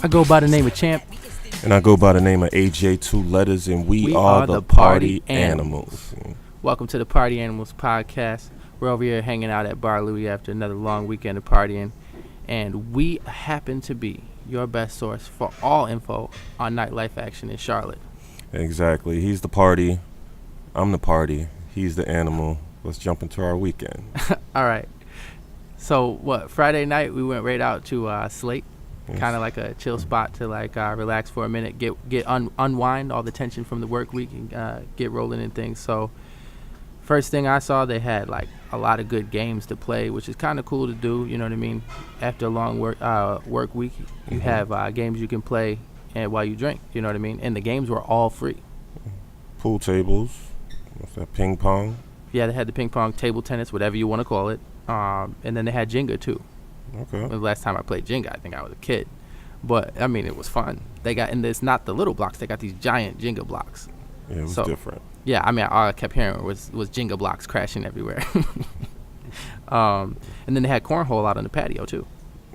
I go by the name of Champ. And I go by the name of AJ, two letters, and we are the Party Animals. Welcome to the Party Animals podcast. We're over here hanging out at Bar Louie after another long weekend of partying, and we happen to be your best source for all info on nightlife action in Charlotte. Exactly. He's the party. I'm the party. He's the animal. Let's jump into our weekend. All right. So, Friday night we went right out to Slate. Kind of like a chill spot to relax for a minute, unwind all the tension from the work week and get rolling and things. So first thing I saw, they had like a lot of good games to play, which is kind of cool to do. You know what I mean? After a long work week, you have games you can play and while you drink. You know what I mean? And the games were all free. Pool tables, what's that? Ping pong. Yeah, they had the ping pong, table tennis, whatever you want to call it, and then they had Jenga too. Okay. The last time I played Jenga, I think I was a kid. But, I mean, it was fun. They got, and it's not the little blocks. They got these giant Jenga blocks. Yeah, it was different. Yeah, I mean, all I kept hearing was Jenga blocks crashing everywhere. And then they had cornhole out on the patio, too.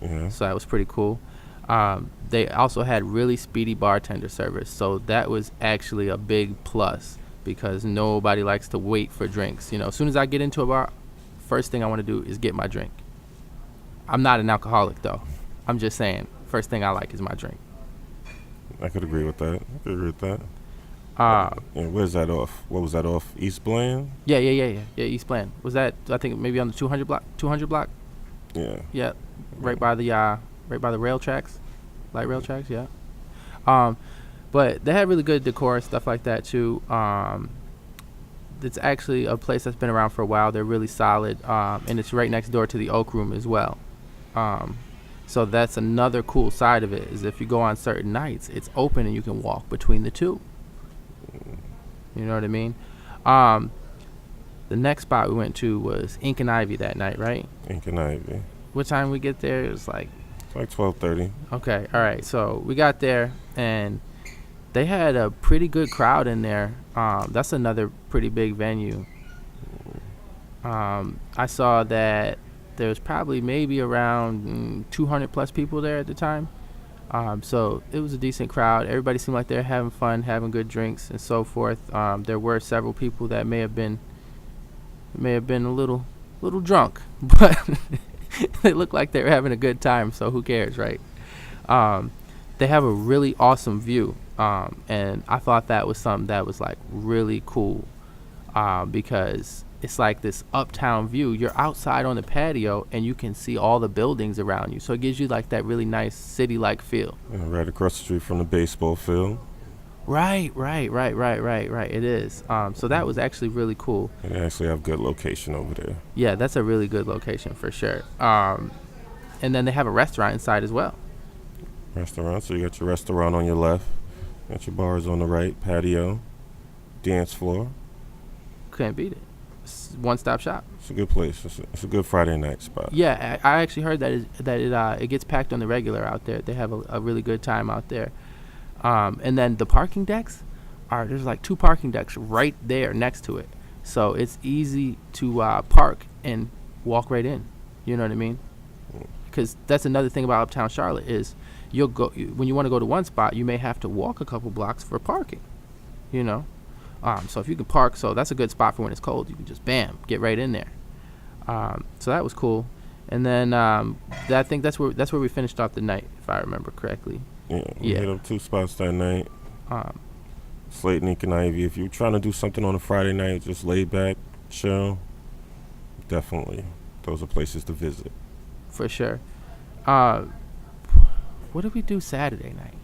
Yeah. So that was pretty cool. They also had really speedy bartender service. So that was actually a big plus because nobody likes to wait for drinks. You know, as soon as I get into a bar, first thing I want to do is get my drink. I'm not an alcoholic, though. I'm just saying, first thing I like is my drink. I could agree with that. And where's that off? What was that off? East Bland? Yeah, East Bland. Was that, I think, maybe on the 200 block? Yeah. Yeah, right by the rail tracks, light rail tracks, yeah. But they had really good decor, stuff like that, too. It's actually a place that's been around for a while. They're really solid, and it's right next door to the Oak Room as well. So that's another cool side of it, is if you go on certain nights, it's open and you can walk between the two. You know what I mean? The next spot we went to was Ink and Ivy that night, right? Ink and Ivy. What time we get there? It was like 12:30. Okay, all right. So we got there, and they had a pretty good crowd in there. That's another pretty big venue. I saw that there was probably maybe around 200 plus people there at the time. So it was a decent crowd. Everybody seemed like they're having fun, having good drinks and so forth. There were several people that may have been a little drunk, but they looked like they were having a good time. So who cares, right? They have a really awesome view. And I thought that was something that was like really cool, because it's like this uptown view. You're outside on the patio and you can see all the buildings around you. So it gives you like that really nice city-like feel. Yeah, right across the street from the baseball field. Right. It is. So that was actually really cool. And they actually have good location over there. Yeah, that's a really good location for sure. And then they have a restaurant inside as well. Restaurant. So you got your restaurant on your left. Got your bars on the right, patio, dance floor. Couldn't beat it. It's one-stop shop. It's a good place. It's a good Friday night spot. Yeah, I actually heard that it gets packed on the regular out there. They have a really good time out there. And then the parking decks there's like 2 parking decks right there next to it. So it's easy to park and walk right in. You know what I mean? Because that's another thing about Uptown Charlotte is you'll go when you want to go to one spot, you may have to walk a couple blocks for parking, you know. So if you can park, so that's a good spot for when it's cold. You can just get right in there. So that was cool. And then I think that's where we finished off the night, if I remember correctly. Yeah, we hit up 2 spots that night. Slate and Ink and Ivy. If you're trying to do something on a Friday night, just lay back, chill. Definitely, those are places to visit. For sure. What did we do Saturday night?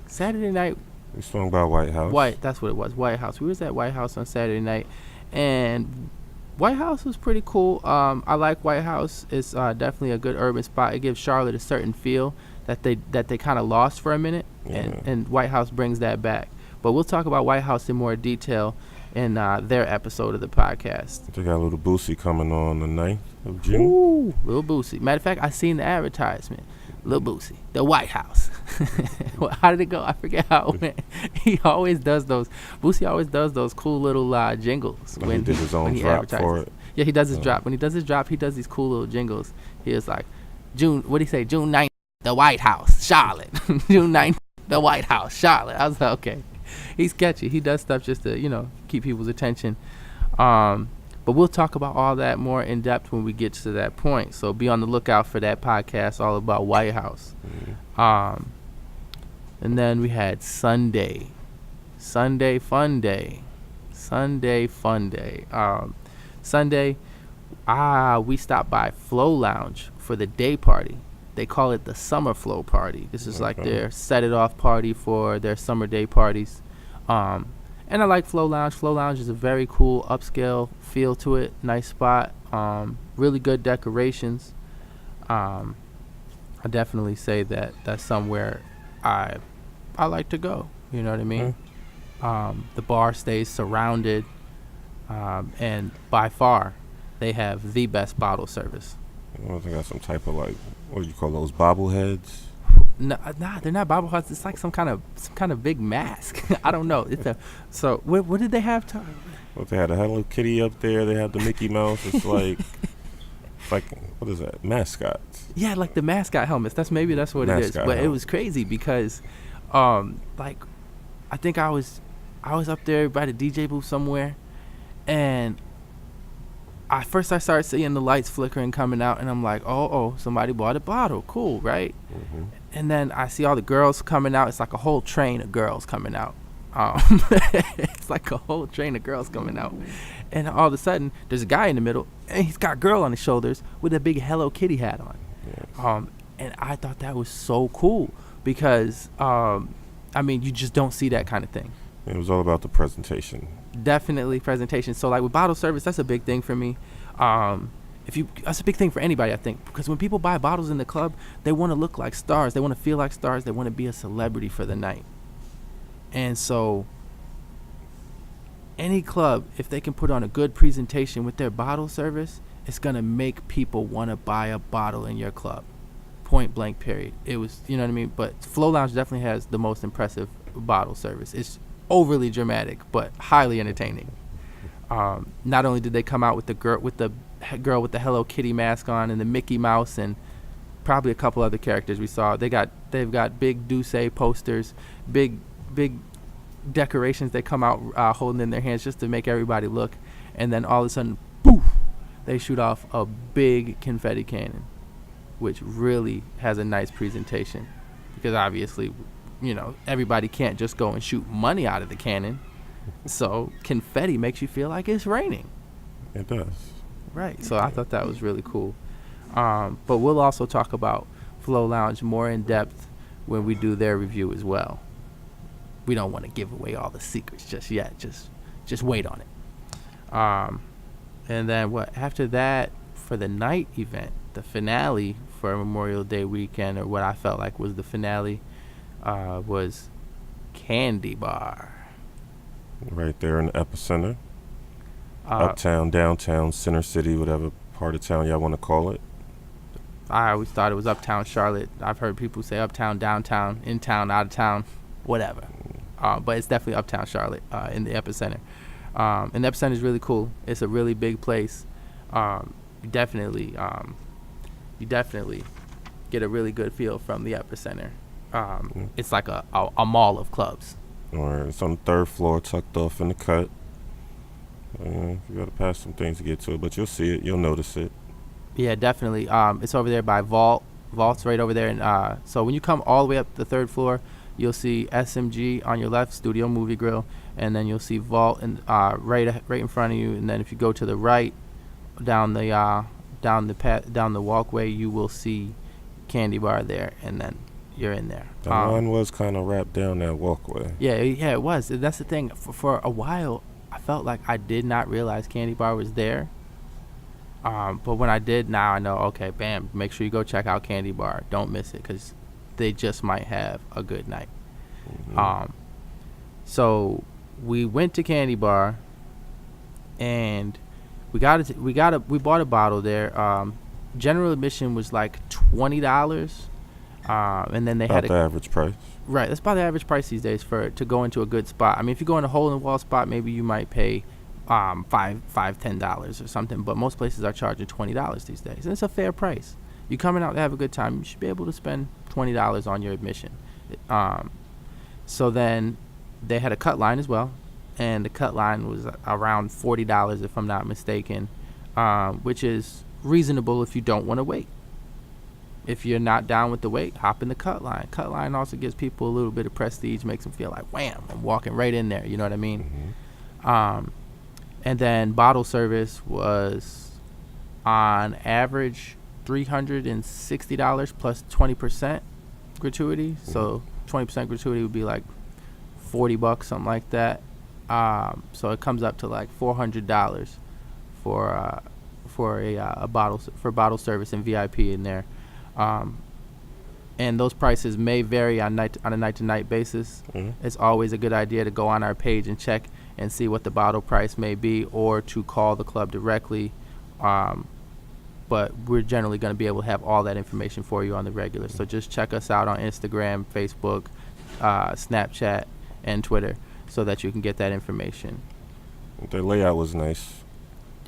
Saturday night, we swung by White House. That's what it was, White House. We was at White House on Saturday night, and White House was pretty cool. I like White House. It's definitely a good urban spot. It gives Charlotte a certain feel that they kind of lost for a minute, and White House brings that back. But we'll talk about White House in more detail in their episode of the podcast. They got a little Boosie coming on the 9th of June. Ooh, Lil Boosie. Matter of fact, I seen the advertisement. Lil Boosie, the White House. How did it go? I forget how it went. Boosie always does those cool little jingles when he did his own drop for it. Yeah, he does his drop. When he does his drop, he does these cool little jingles. He is like, June 9th, the White House, Charlotte. June 9th, the White House, Charlotte. I was like, okay. He's catchy. He does stuff just to, keep people's attention. But we'll talk about all that more in depth when we get to that point. So be on the lookout for that podcast all about White House. And then we had Sunday Fun Day. Sunday, we stopped by Flow Lounge for the day party. They call it the Summer Flow Party. This is like their set it off party for their summer day parties. And I like Flow Lounge. Flow Lounge is a very cool upscale feel to it. Nice spot. Really good decorations. I definitely say that that's somewhere I like to go. You know what I mean? The bar stays surrounded, and by far, they have the best bottle service. They got some type of what do you call those, bobbleheads? No, they're not bobbleheads. It's like some kind of big mask. I don't know. So what did they have? Well, they had a Hello Kitty up there. They had the Mickey Mouse. It's like what is that? Mascots. Yeah, like the mascot helmets. That's what mascot it is. But helmet. It was crazy because, I think I was up there by the DJ booth somewhere, and I started seeing the lights flickering coming out, and I'm like, oh, somebody bought a bottle. Cool, right? Mm-hmm. And then I see all the girls coming out. It's like a whole train of girls coming out. It's like a whole train of girls coming out. And all of a sudden, there's a guy in the middle, and he's got a girl on his shoulders with a big Hello Kitty hat on. Yes. And I thought that was so cool because, you just don't see that kind of thing. It was all about the presentation. Definitely presentation. So like with bottle service, that's a big thing for me. That's a big thing for anybody, I think, because when people buy bottles in the club, they want to look like stars. They want to feel like stars. They want to be a celebrity for the night. And so any club, if they can put on a good presentation with their bottle service, it's going to make people want to buy a bottle in your club. Point blank, period. It was, you know what I mean? But Flow Lounge definitely has the most impressive bottle service. It's overly dramatic, but highly entertaining. Not only did they come out with the girl with the Hello Kitty mask on and the Mickey Mouse and probably a couple other characters we saw. They've got big Douce posters, big decorations they come out holding in their hands just to make everybody look, and then all of a sudden, poof, they shoot off a big confetti cannon, which really has a nice presentation because obviously, everybody can't just go and shoot money out of the cannon. So confetti makes you feel like it's raining. It does. Right. So I thought that was really cool. But we'll also talk about Flow Lounge more in depth when we do their review as well. We don't want to give away all the secrets just yet. Just wait on it. And then after that, for the night event, the finale for Memorial Day weekend, or what I felt like was the finale, was Candy Bar. Right there in the epicenter. Uptown, downtown, center city, whatever part of town y'all want to call it. I always thought it was uptown Charlotte. I've heard people say uptown, downtown, in town, out of town, whatever. But it's definitely uptown Charlotte in the epicenter. And the epicenter is really cool. It's a really big place. You definitely get a really good feel from the epicenter. It's like a mall of clubs. Or it's on the third floor, tucked off in the cut. You got to pass some things to get to it, but you'll see it. You'll notice it. Yeah, definitely. It's over there by Vault. Vault's right over there. And so when you come all the way up the third floor, you'll see SMG on your left, Studio Movie Grill, and then you'll see Vault and right in front of you. And then if you go to the right, down the walkway, you will see Candy Bar there, and then you're in there. The line was kind of wrapped down that walkway. Yeah, it was. That's the thing. For a while, I felt like I did not realize Candy Bar was there. But when I did, now I know, okay, bam, make sure you go check out Candy Bar. Don't miss it, because they just might have a good night. Mm-hmm. So we went to Candy Bar, and we bought a bottle there. General admission was like $20. And then they about had the average price. Right, that's about the average price these days to go into a good spot. I mean, if you go in a hole-in-the-wall spot, maybe you might pay $10 or something. But most places are charging $20 these days, and it's a fair price. you're coming out to have a good time, you should be able to spend $20 on your admission. Um, so then they had a cut line as well, and the cut line was around $40 if I'm not mistaken, which is reasonable if you don't want to wait. If you're not down with the wait, hop in the cut line. Cut line also gives people a little bit of prestige, makes them feel like, wham, I'm walking right in there. You know what I mean? Mm-hmm. And then bottle service was on average $360 plus 20% gratuity. Mm-hmm. So 20% gratuity would be like $40, something like that. So it comes up to like $400 for a bottle service and VIP in there. And those prices may vary on a night-to-night basis. Mm-hmm. It's always a good idea to go on our page and check and see what the bottle price may be, or to call the club directly. But we're generally going to be able to have all that information for you on the regular. So just check us out on Instagram, Facebook, Snapchat, and Twitter so that you can get that information. The layout was nice.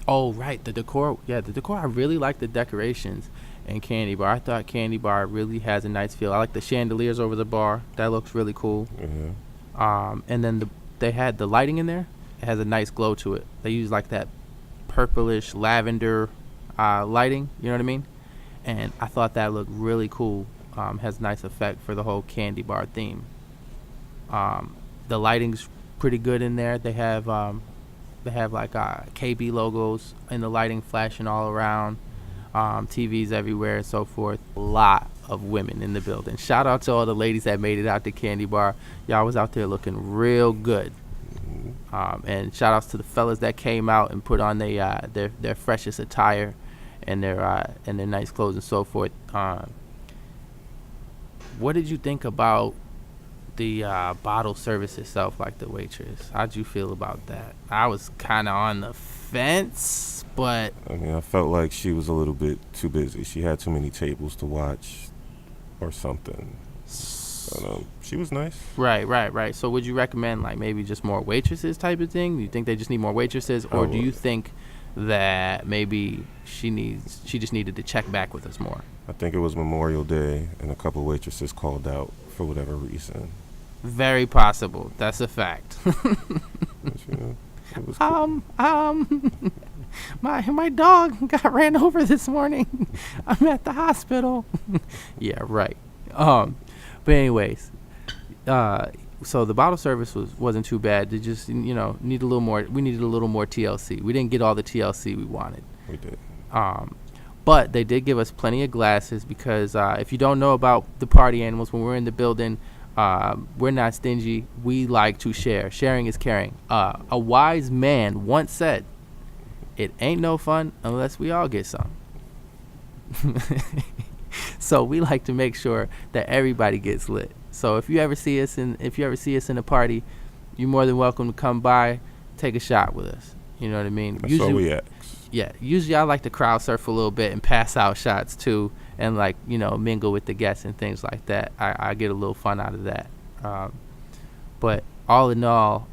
Oh, right. The decor. Yeah, the decor. I really like the decorations in Candy Bar. I thought Candy Bar really has a nice feel. I like the chandeliers over the bar. That looks really cool. Mm-hmm. And then they had the lighting in there. It has a nice glow to it. They use like that purplish lavender lighting. You know what I mean? And I thought that looked really cool. Has a nice effect for the whole Candy Bar theme. The lighting's pretty good in there. They have like KB logos in the lighting flashing all around. TVs everywhere and so forth. A lot of women in the building. Shout out to all the ladies that made it out to Candy Bar. Y'all was out there looking real good. And shout outs to the fellas that came out and put on their freshest attire and their nice clothes and so forth. What did you think about the bottle service itself, like the waitress? How'd you feel about that? I was kind of on the fence, but I mean, I felt like she was a little bit too busy. She had too many tables to watch or something. She was nice. Right. So would you recommend like maybe just more waitresses type of thing? Do you think they just need more waitresses, or do you think that maybe she just needed to check back with us more? I think it was Memorial Day and a couple waitresses called out for whatever reason. Very possible. That's a fact. But, it was cool. My dog got ran over this morning. I'm at the hospital. Yeah, right. But anyways, so the bottle service wasn't too bad. They just need a little more. We needed a little more TLC. We didn't get all the TLC we wanted. We did. But they did give us plenty of glasses because if you don't know about the party animals, when we're in the building, we're not stingy. We like to share. Sharing is caring. A wise man once said, "It ain't no fun unless we all get some." So we like to make sure that everybody gets lit. So if you ever see us in a party, you're more than welcome to come by, take a shot with us. You know what I mean? That's all we ask. Yeah, usually I like to crowd surf a little bit and pass out shots too, and like mingle with the guests and things like that. I get a little fun out of that. But all in all,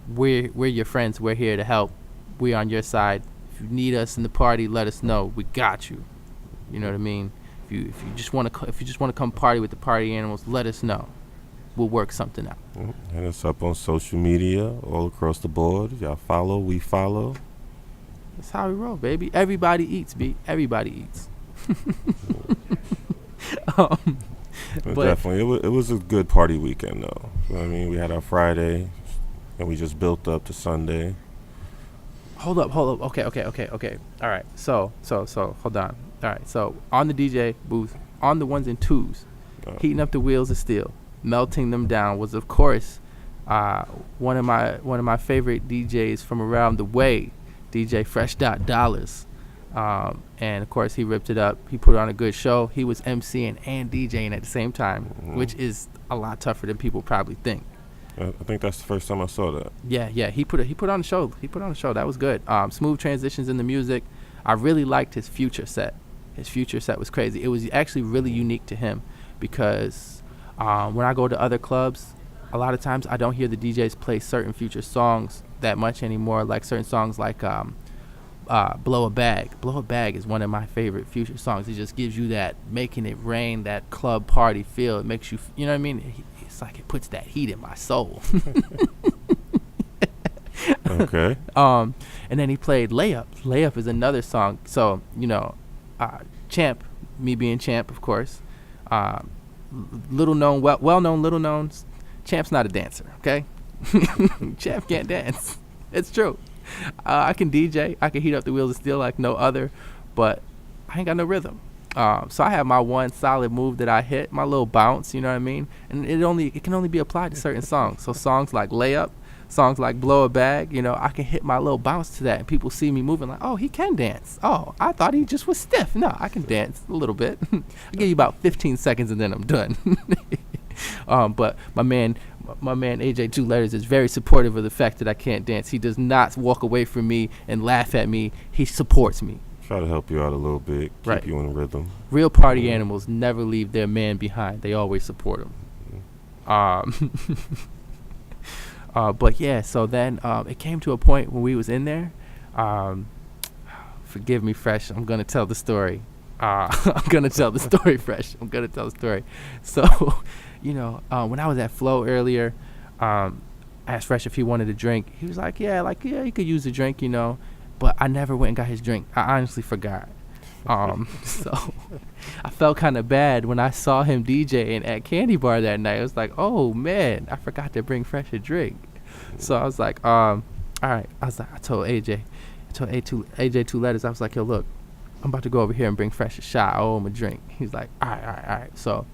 we're your friends. We're here to help. We're on your side. If you need us in the party, let us know. We got you. You know what I mean? If you just want to come party with the party animals, let us know. We'll work something out. Hit us up on social media all across the board. Y'all follow, we follow. That's how we roll, baby. Everybody eats, B. Everybody eats. But definitely, it was a good party weekend, though. You know what I mean? We had our Friday, and we just built up to Sunday. Hold up. Okay. All right. So, hold on. All right. So, on the DJ booth, on the ones and twos, heating up the wheels of steel, melting them down was, of course, one of my favorite DJs from around the way, DJ Fresh Dollars. And of course he ripped it up. He put on a good show. He was MCing and DJing at the same time, which is a lot tougher than people probably think. I think that's the first time I saw that. Yeah. He put on a show. That was good. Smooth transitions in the music. I really liked his Future set. His Future set was crazy. It was actually really unique to him because when I go to other clubs, a lot of times I don't hear the DJs play certain Future songs that much anymore. Like certain songs like Blow a Bag. Blow a Bag is one of my favorite Future songs. It just gives you that making it rain, that club party feel. It makes you, you know what I mean? It's like it puts that heat in my soul. Okay. And then he played Layup. Layup is another song. So, Champ, me being Champ, of course. Little known, well known, little known. Champ's not a dancer, okay? Champ can't dance. It's true. I can DJ. I can heat up the wheels of steel like no other, but I ain't got no rhythm. So I have my one solid move that I hit, my little bounce, you know what I mean? And it can only be applied to certain songs. So songs like Layup, songs like Blow a Bag, I can hit my little bounce to that, and people see me moving like, oh, he can dance. Oh, I thought he just was stiff. No, I can dance a little bit. I give you about 15 seconds and then I'm done. But my man AJ Two Letters is very supportive of the fact that I can't dance. He does not walk away from me and laugh at me. He supports me. Try to help you out a little bit, keep you in rhythm. Real party animals never leave their man behind. They always support him. But yeah, so then it came to a point when we was in there. Forgive me, Fresh. I'm gonna tell the story. I'm gonna tell the story, Fresh. I'm gonna tell the story. So, when I was at Flow earlier, I asked Fresh if he wanted a drink. He was like, yeah, he could use a drink, But I never went and got his drink. I honestly forgot. So I felt kind of bad when I saw him DJing at Candy Bar that night. I was like, oh man, I forgot to bring Fresh a drink. So I was like, all right. I told AJ Two Letters. I was like, yo, look, I'm about to go over here and bring Fresh a shot. I owe him a drink. He's like, all right. So,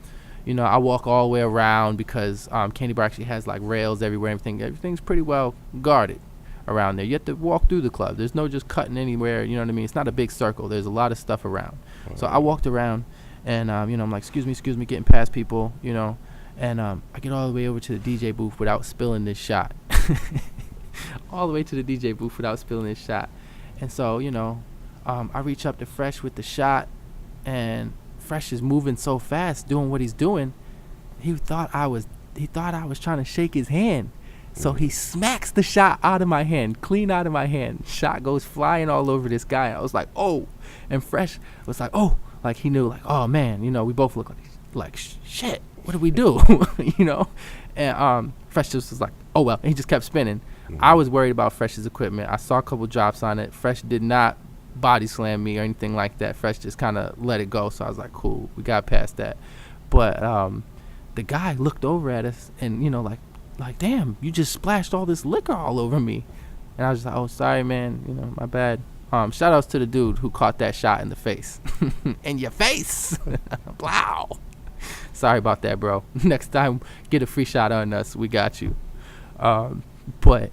I walk all the way around because Candy Bar actually has like rails everywhere. Everything's pretty well guarded around there. You have to walk through the club. There's no just cutting anywhere. You know what I mean? It's not a big circle. There's a lot of stuff around. So I walked around, and I'm like, excuse me, getting past people, and I get all the way over to the DJ booth without spilling this shot. All the way to the DJ booth without spilling this shot. And so, I reach up to Fresh with the shot, and Fresh is moving so fast, doing what he's doing. He thought I was trying to shake his hand. So he smacks the shot out of my hand, clean out of my hand. Shot goes flying all over this guy. I was like, oh. And Fresh was like, oh. Like he knew, like, oh man, we both look like shit. What do we do? And Fresh just was like, oh well. And he just kept spinning. I was worried about Fresh's equipment. I saw a couple drops on it. Fresh did not body slam me or anything like that. Fresh just kind of let it go. So I was like, cool, we got past that. But the guy looked over at us and like, damn, you just splashed all this liquor all over me. And I was just like, oh, sorry, man. My bad. Shout outs to the dude who caught that shot in the face. In your face. Wow. Sorry about that, bro. Next time, get a free shot on us. We got you. But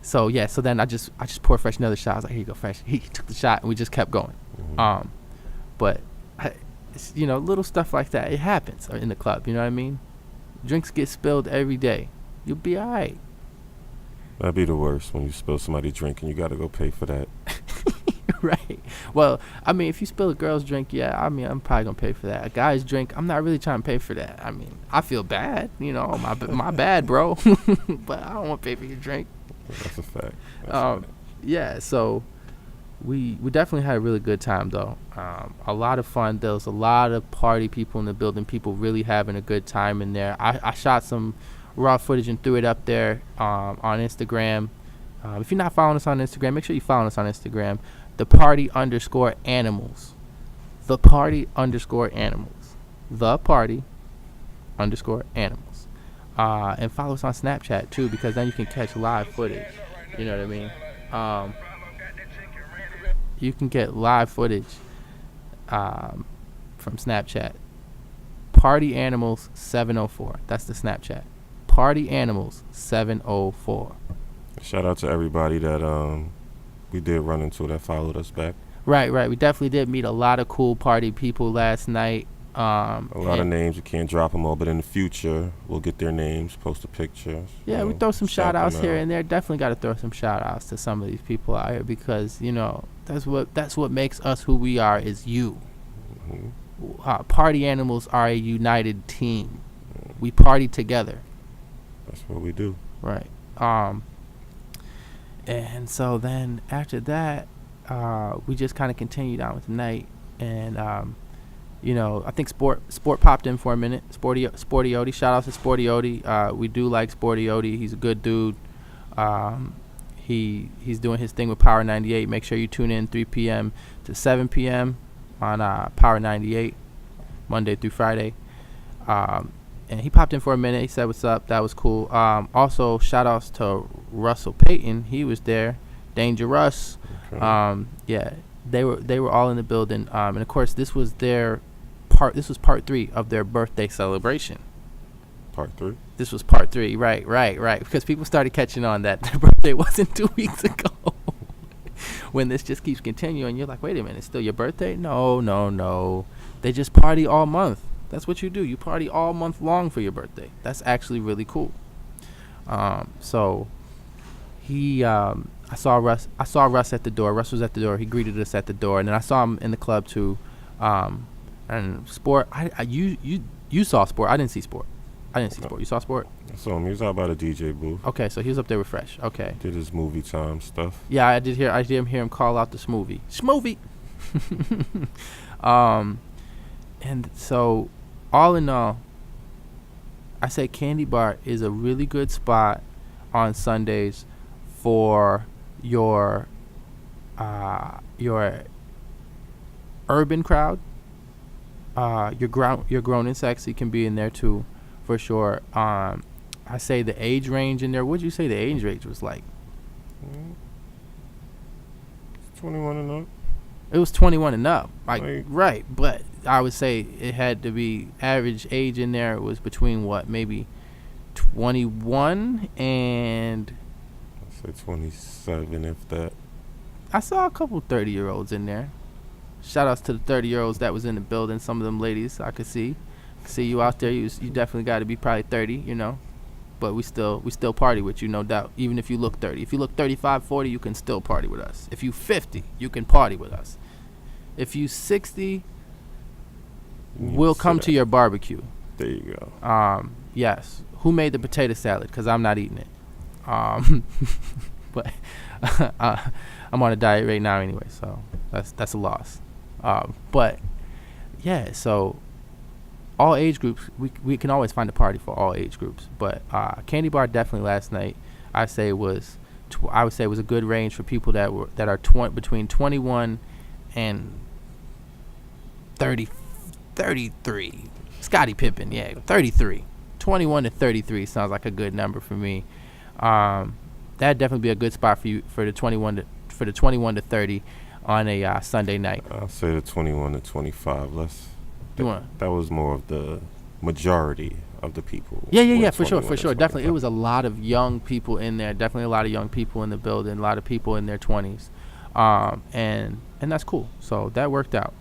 so then I just poured Fresh another shot. I was like, here you go, Fresh. He took the shot and we just kept going. But little stuff like that, it happens in the club. You know what I mean? Drinks get spilled every day. You'll be all right. That'd be the worst when you spill somebody's drink and you got to go pay for that. Right. Well, I mean, if you spill a girl's drink, I'm probably going to pay for that. A guy's drink, I'm not really trying to pay for that. I mean, I feel bad, my bad, bro. But I don't want to pay for your drink. That's a fact. Yeah, so we definitely had a really good time, though. A lot of fun. There was a lot of party people in the building, people really having a good time in there. I shot some raw footage and threw it up there on Instagram. If you're not following us on Instagram, make sure you follow us on Instagram. The party _animals. The party _animals. The party _animals. And follow us on Snapchat too, because then you can catch live footage. You know what I mean? You can get live footage from Snapchat. Party Animals 704. That's the Snapchat. Party Animals 704. Shout out to everybody that we did run into that followed us back. Right. We definitely did meet a lot of cool party people last night. A lot of names. We can't drop them all, but in the future, we'll get their names, post the pictures. Yeah, we throw some shout outs here and there. Definitely got to throw some shout outs to some of these people out here because, that's what makes us who we are is you. Mm-hmm. Party Animals are a united team. We party together. That's what we do. Right. And so then after that, we just kind of continued on with the night, and I think Sport popped in for a minute. Sporty Odie, shout out to Sporty Odie. We do like Sporty Odie. He's a good dude. He's doing his thing with Power 98. Make sure you tune in 3 p.m. to 7 p.m. on Power 98, Monday through Friday. And he popped in for a minute. He said what's up. That was cool. Also, shout outs to Russell Payton. He was there. Danger Russ. Okay. Yeah, they were all in the building. And of course, this was part 3 of their birthday celebration. Part 3? This was part 3. Right. Because people started catching on that their birthday wasn't 2 weeks ago. When this just keeps continuing, you're like, wait a minute, it's still your birthday? No. They just party all month. That's what you do. You party all month long for your birthday. That's actually really cool. So I saw Russ at the door. Russ was at the door. He greeted us at the door, and then I saw him in the club too. And Sport, you saw Sport. I didn't see Sport. You saw Sport? I saw him. He was out by the DJ booth. Okay, so he was up there with Fresh. Okay. Did his movie time stuff. Yeah, I did hear him call out the Smoothie. Smoothie. And so, all in all, I say Candy Bar is a really good spot on Sundays for your urban crowd. Your grown and sexy can be in there too, for sure. I say the age range in there. What'd you say the age range was like? 21 and up. It was 21 and up. Like, right, but I would say it had to be average age in there. It was between what, maybe 21 and I'd say 27, if that. I saw a couple 30-year-olds in there. Shout outs to the 30-year-olds that was in the building. Some of them ladies I could see you out there. You definitely got to be probably 30, but we still party with you, no doubt. Even if you look 30, if you look 35, 40, you can still party with us. If you 50, you can party with us. If you 60, we'll come to your barbecue. There you go. Yes. Who made the potato salad? Because I'm not eating it. But I'm on a diet right now anyway, so that's a loss. But yeah, so all age groups, we can always find a party for all age groups. But Candy Bar definitely last night, I would say was a good range for people that are between 21 and 33. Scottie Pippen, yeah, 33. 21 to 33 sounds like a good number for me. That'd definitely be a good spot for you for the 21 to 30 on a Sunday night. I'll say the 21 to 25. That was more of the majority of the people. Yeah, for sure. Definitely, it was a lot of young people in there. Definitely a lot of young people in the building. A lot of people in their 20s, and that's cool. So that worked out.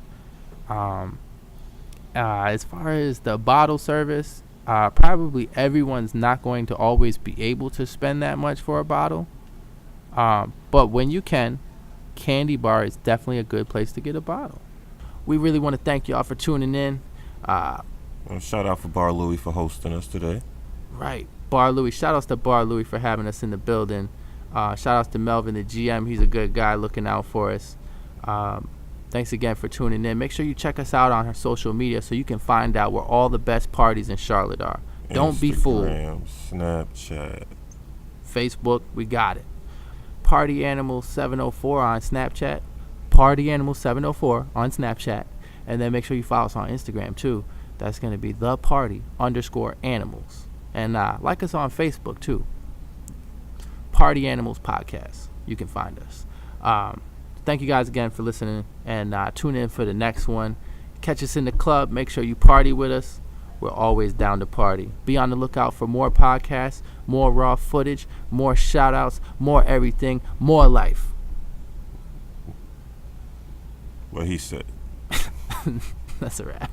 As far as the bottle service, probably everyone's not going to always be able to spend that much for a bottle. But when you can, Candy Bar is definitely a good place to get a bottle. We really want to thank y'all for tuning in. Shout out for Bar Louie for hosting us today. Right. Bar Louie. Shout outs to Bar Louie for having us in the building. Shout outs to Melvin, the GM. He's a good guy looking out for us. Thanks again for tuning in. Make sure you check us out on our social media so you can find out where all the best parties in Charlotte are. Don't be fooled. Instagram, Snapchat, Facebook, we got it. Party Animal 704 on Snapchat. Party Animal 704 on Snapchat. And then make sure you follow us on Instagram too. That's going to be the party_animals. And like us on Facebook too. Party Animals Podcast. You can find us. Thank you guys again for listening, and tune in for the next one. Catch us in the club. Make sure you party with us. We're always down to party. Be on the lookout for more podcasts, more raw footage, more shout-outs, more everything, more life. What he said. That's a wrap.